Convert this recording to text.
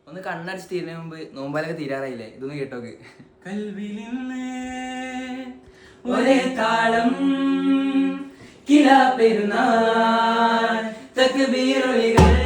ഒന്ന് കണ്ണടിച്ച് തീരുന്നതിന് മുമ്പ് നോമ്പാലൊക്കെ തീരാറായില്ലേ, ഇതൊന്ന് കേട്ടോക്ക്. കൽവിൽ ഒരേ താളം കിലാ പെരുന്നാൾ തക്ബീറൊലികൾ